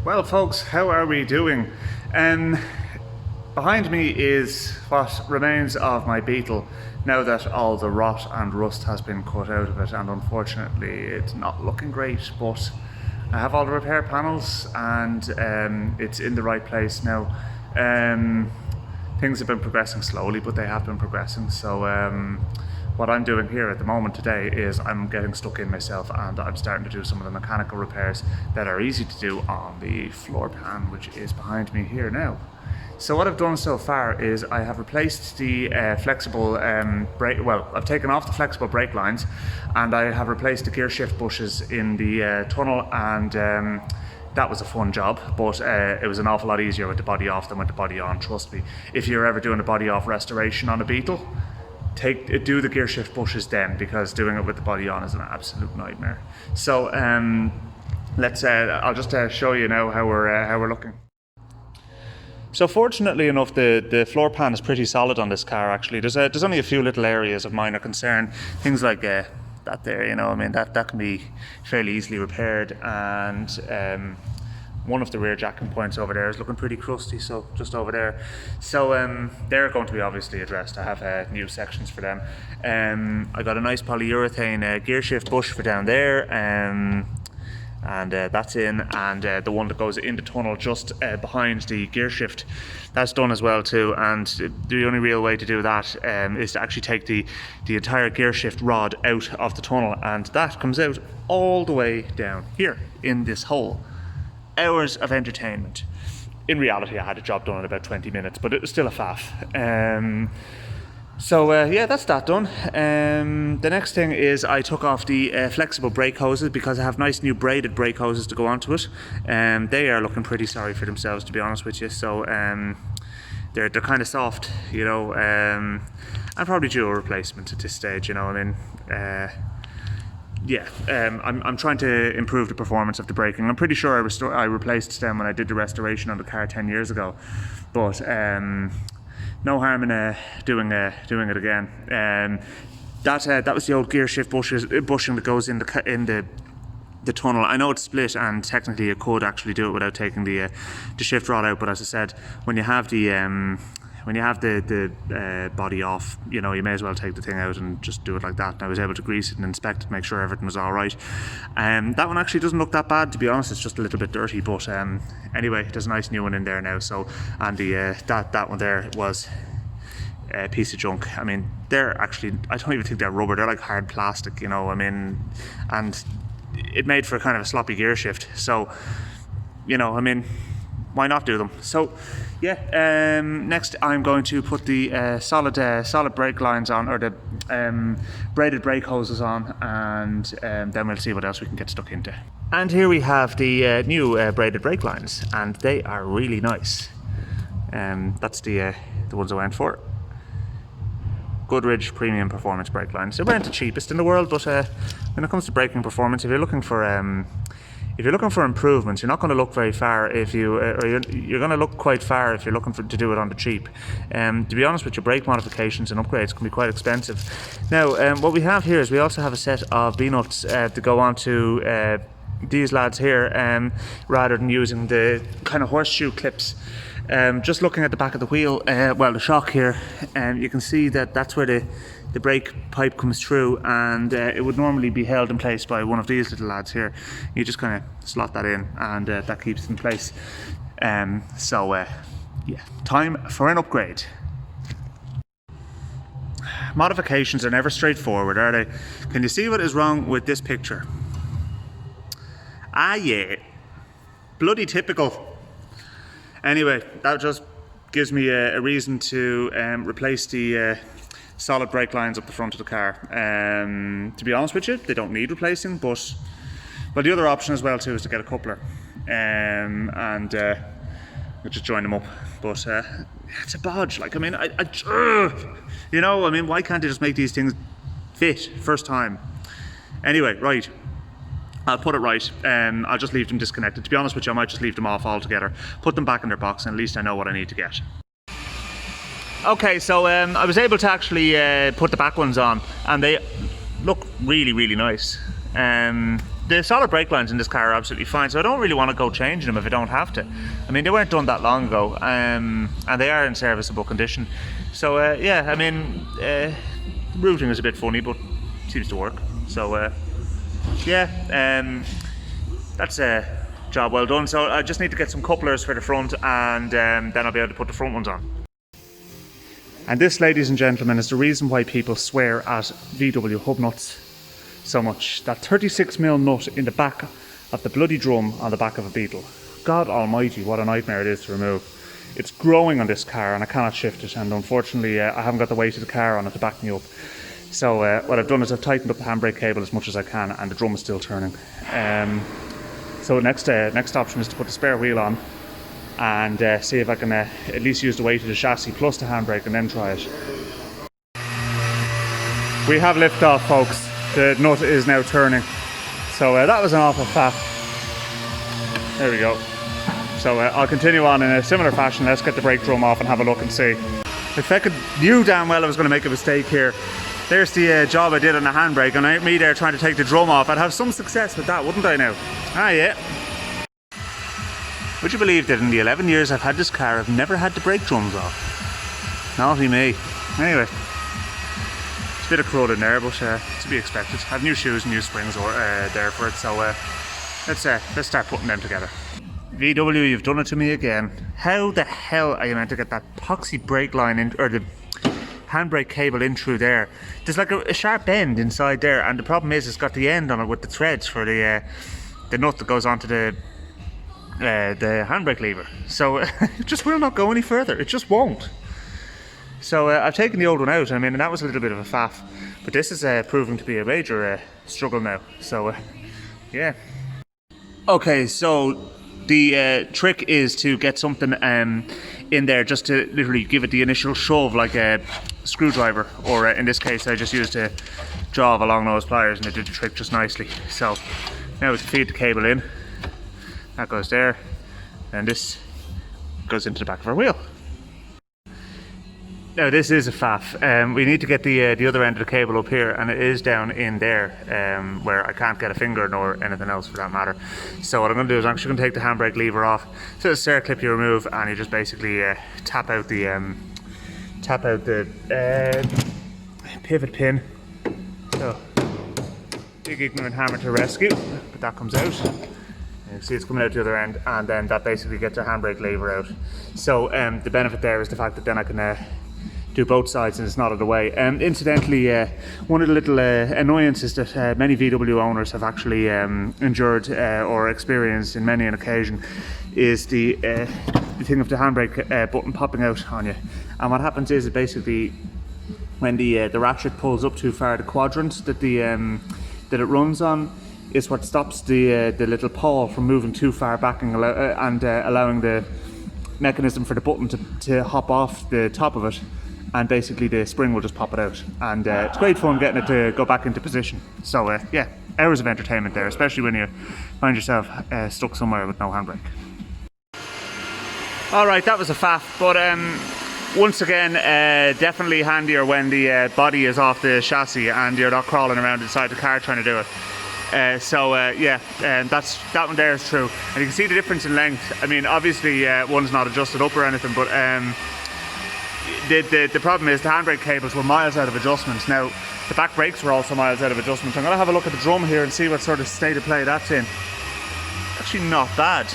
Well folks, how are we doing? Behind me is what remains of my Beetle now that all the rot and rust has been cut out of it, and unfortunately it's not looking great, but I have all the repair panels and it's in the right place now. Things have been progressing slowly, but they have been progressing, so what I'm doing here at the moment today is I'm getting stuck in myself and I'm starting to do some of the mechanical repairs that are easy to do on the floor pan, which is behind me here now. So what I've done so far is I have replaced the flexible brake, well, I've taken off the flexible brake lines and I have replaced the gear shift bushes in the tunnel, and that was a fun job, but it was an awful lot easier with the body off than with the body on, trust me. If you're ever doing a body off restoration on a Beetle, do the gear shift bushes then, because doing it with the body on is an absolute nightmare. So I'll just show you now how we're looking. So fortunately enough, the floor pan is pretty solid on this car actually. There's only a few little areas of minor concern, things like that there, you know, I mean that can be fairly easily repaired, and one of the rear jacking points over there is looking pretty crusty, so just over there. So they're going to be obviously addressed. I have new sections for them. I got a nice polyurethane gear shift bush for down there, and that's in, and the one that goes in the tunnel just behind the gear shift, that's done as well too. And the only real way to do that is to actually take the entire gear shift rod out of the tunnel, and that comes out all the way down here in this hole. Hours of entertainment. In reality I had a job done in about 20 minutes, but it was still a faff. Yeah, that's that done. The next thing is I took off the flexible brake hoses because I have nice new braided brake hoses to go onto it. They are looking pretty sorry for themselves, to be honest with you. So they're kind of soft, you know. I'm probably due a replacement at this stage, you know. I mean, I'm trying to improve the performance of the braking. I'm pretty sure I replaced them when I did the restoration on the car 10 years ago, but no harm in doing it again. That was the old gear shift bushing that goes in the tunnel. I know it's split, and technically you could actually do it without taking the shift rod out, but as I said, when you have the body off, you know, you may as well take the thing out and just do it like that. And I was able to grease it and inspect it, make sure everything was all right. That one actually doesn't look that bad, to be honest. It's just a little bit dirty, but anyway, there's a nice new one in there now. So, and that one there was a piece of junk. I mean, they're actually, I don't even think they're rubber. They're like hard plastic, you know. I mean, and it made for kind of a sloppy gear shift. So, you know, I mean, why not do them? So yeah, next I'm going to put the solid brake lines on, or the braided brake hoses on, and then we'll see what else we can get stuck into. And here we have the new braided brake lines, and they are really nice. That's the ones I went for. Goodrich premium performance brake lines. They weren't the cheapest in the world, but when it comes to braking performance, if you're looking for improvements, you're not going to look very far if you, or you're going to look quite far if you're looking to do it on the cheap. To be honest with you, brake modifications and upgrades can be quite expensive. Now, what we have here is we also have a set of B-nuts to go on to these lads here, rather than using the kind of horseshoe clips. Just looking at the back of the wheel, well, the shock here, you can see that that's where the brake pipe comes through, and it would normally be held in place by one of these little lads here. You just kind of slot that in, and that keeps it in place. Yeah, time for an upgrade. Modifications are never straightforward, are they? Can you see what is wrong with this picture? Ah yeah, bloody typical. Anyway, that just gives me a reason to replace the solid brake lines up the front of the car. To be honest with you, they don't need replacing, but well, the other option as well too is to get a coupler and just join them up. But it's a bodge. Like, I mean, you know, I mean, why can't they just make these things fit first time? Anyway, right. I'll put it right, I'll just leave them disconnected. To be honest with you, I might just leave them off altogether, put them back in their box, and at least I know what I need to get. Okay, so I was able to actually put the back ones on, and they look really, really nice. the solid brake lines in this car are absolutely fine, so I don't really want to go changing them if I don't have to. I mean, they weren't done that long ago, and they are in serviceable condition. So yeah, I mean, routing is a bit funny, but it seems to work. So yeah, that's a job well done. So I just need to get some couplers for the front, and then I'll be able to put the front ones on. And this, ladies and gentlemen, is the reason why people swear at VW hub nuts so much. That 36mm nut in the back of the bloody drum on the back of a Beetle. God almighty, what a nightmare it is to remove. It's growing on this car and I cannot shift it, and unfortunately I haven't got the weight of the car on it to back me up. So what I've done is I've tightened up the handbrake cable as much as I can, and the drum is still turning. So next option is to put the spare wheel on and see if I can at least use the weight of the chassis plus the handbrake and then try it. We have lift off, folks. The nut is now turning. So that was an awful faff. There we go. So I'll continue on in a similar fashion. Let's get the brake drum off and have a look and see. If I knew damn well I was going to make a mistake here. There's the job I did on the handbrake, and me there trying to take the drum off. I'd have some success with that, wouldn't I now? Ah, yeah. Would you believe that in the 11 years I've had this car, I've never had the brake drums off? Naughty me. Anyway, it's a bit of crud in there, but to be expected. I have new shoes and new springs there for it, so let's start putting them together. VW, you've done it to me again. How the hell are you meant to get that poxy brake line in, or the handbrake cable in through there? There's like a sharp end inside there, and the problem is it's got the end on it with the threads for the nut that goes onto the handbrake lever. So it just will not go any further. It just won't. So I've taken the old one out. I mean, and that was a little bit of a faff, but this is proving to be a major struggle now. So yeah. Okay, so the trick is to get something in there just to literally give it the initial shove, like a screwdriver, or in this case I just used a jaw of a long nose pliers, and it did the trick just nicely. So now we can feed the cable in. That goes there, and this goes into the back of our wheel. Now this is a faff. We need to get the other end of the cable up here, and it is down in there where I can't get a finger nor anything else for that matter. So what I'm going to do is I'm actually going to take the handbrake lever off. So the stair clip you remove, and you just basically tap out the pivot pin. So big ignorant hammer to rescue, but that comes out. You see it's coming out the other end, and then that basically gets our handbrake lever out. So the benefit there is the fact that then I can do both sides and it's not out of the way. Incidentally, one of the little annoyances that many VW owners have actually endured or experienced in many an occasion is the thing of the handbrake button popping out on you. And what happens is basically when the ratchet pulls up too far, the quadrant that that it runs on is what stops the little pawl from moving too far back and allowing the mechanism for the button to hop off the top of it, and basically the spring will just pop it out, and it's great fun getting it to go back into position. So yeah, hours of entertainment there, especially when you find yourself stuck somewhere with no handbrake. Alright, that was a faff, but once again, definitely handier when the body is off the chassis and you're not crawling around inside the car trying to do it. Yeah, that one there is true, and you can see the difference in length. I mean, obviously one's not adjusted up or anything, but the problem is the handbrake cables were miles out of adjustment. Now the back brakes were also miles out of adjustment. I'm going to have a look at the drum here and see what sort of state of play that's in. Actually not bad.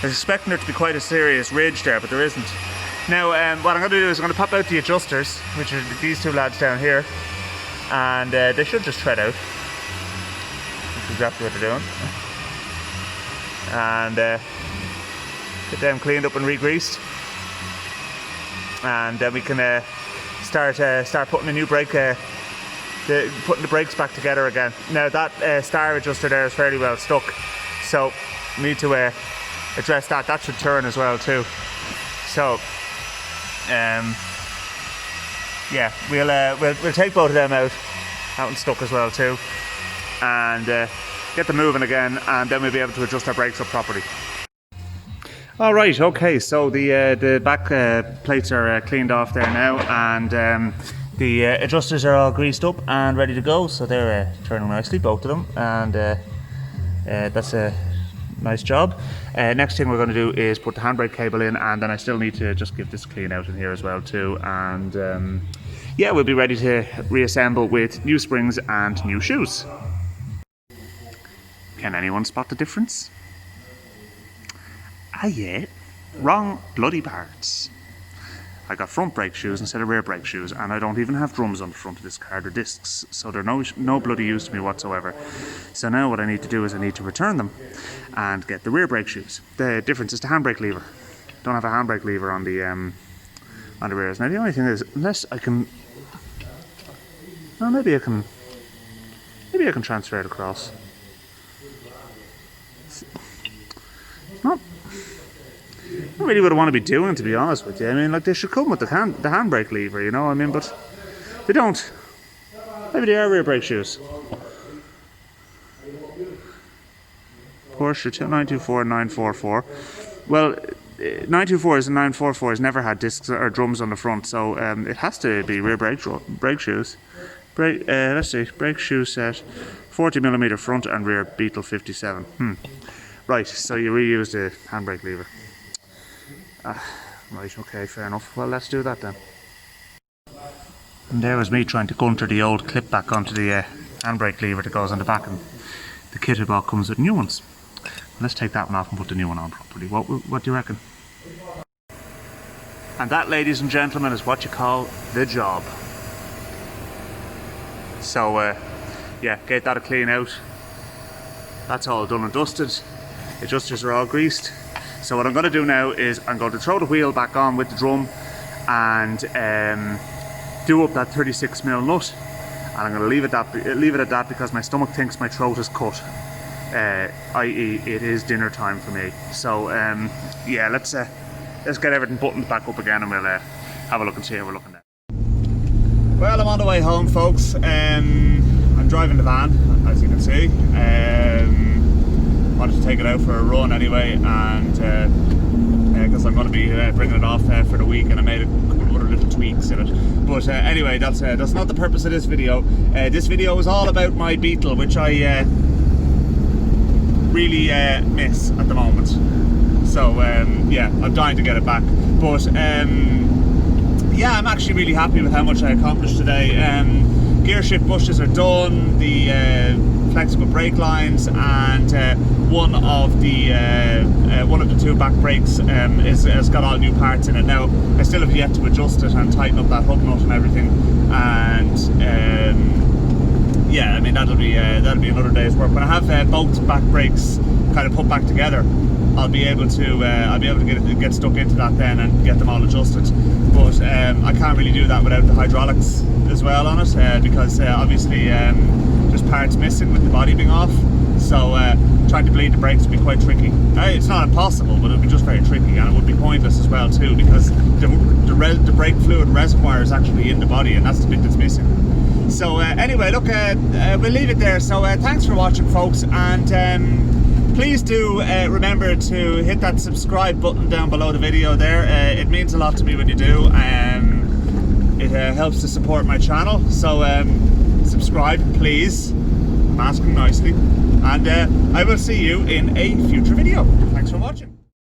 I was expecting there to be quite a serious ridge there, but there isn't. Now what I'm going to do is I'm going to pop out the adjusters, which are these two lads down here, and they should just tread out. That's exactly what they're doing. And get them cleaned up and re-greased, and then we can start putting a new brake, putting the brakes back together again. Now that star adjuster there is fairly well stuck, so we need to address that. That should turn as well too. So yeah, we'll take both of them out. That one's stuck as well too, and get them moving again, and then we'll be able to adjust our brakes up properly. Alright, okay, so the back plates are cleaned off there now, and The adjusters are all greased up and ready to go, so they're turning nicely, both of them, and that's a nice job. Next thing we're going to do is put the handbrake cable in, and then I still need to just give this a clean out in here as well too, and yeah, we'll be ready to reassemble with new springs and new shoes. Can anyone spot the difference? Ah yeah, wrong bloody parts. I got front brake shoes instead of rear brake shoes, and I don't even have drums on the front of this car, or discs, so they're no bloody use to me whatsoever. So now what I need to do is I need to return them and get the rear brake shoes. The difference is the handbrake lever. Don't have a handbrake lever on the rears. Now the only thing is, unless I can, well, maybe I can transfer it across. It's not really what I want to be doing, to be honest with you. I mean, like, they should come with the handbrake lever, you know. I mean, but they don't. Maybe they are rear brake shoes. Porsche 924 944. Well, 924s and 944s never had discs or drums on the front, so it has to be rear brake shoes. Let's see, brake shoe set, 40mm front and rear, Beetle 57. Right, so you reuse the handbrake lever. Right, okay, fair enough. Well, let's do that then. And there was me trying to gunter the old clip back onto the handbrake lever that goes on the back, and the kit I bought comes with new ones. Let's take that one off and put the new one on properly. What do you reckon? And that, ladies and gentlemen, is what you call the job. So, yeah, get that a clean out. That's all done and dusted. The adjusters are all greased. So what I'm going to do now is I'm going to throw the wheel back on with the drum and do up that 36mm nut, and I'm going to leave it at that because my stomach thinks my throat is cut, i.e. it is dinner time for me. So yeah, let's get everything buttoned back up again, and we'll have a look and see how we're looking now. Well, I'm on the way home, folks. I'm driving the van, as you can see. Wanted to take it out for a run anyway, and because I'm going to be bringing it off for the week, and I made a couple of other little tweaks in it. But anyway, that's not the purpose of this video. This video is all about my Beetle, which I really miss at the moment. So yeah, I'm dying to get it back. But yeah, I'm actually really happy with how much I accomplished today. Gear shift bushes are done, the flexible brake lines, and one of the two back brakes has got all new parts in it. Now I still have yet to adjust it and tighten up that hub nut and everything, and yeah, I mean that'll be another day's work. When I have both back brakes kind of put back together, I'll be able to get stuck into that then and get them all adjusted. But I can't really do that without the hydraulics as well on it, because obviously there's parts missing with the body being off. So trying to bleed the brakes would be quite tricky. It's not impossible, but it would be just very tricky, and it would be pointless as well too, because the brake fluid reservoir is actually in the body, and that's the bit that's missing. So anyway, look, we'll leave it there. So thanks for watching, folks, and please do remember to hit that subscribe button down below the video there. It means a lot to me when you do. It helps to support my channel, so subscribe please. I'm asking nicely, and I will see you in a future video. Thanks for watching.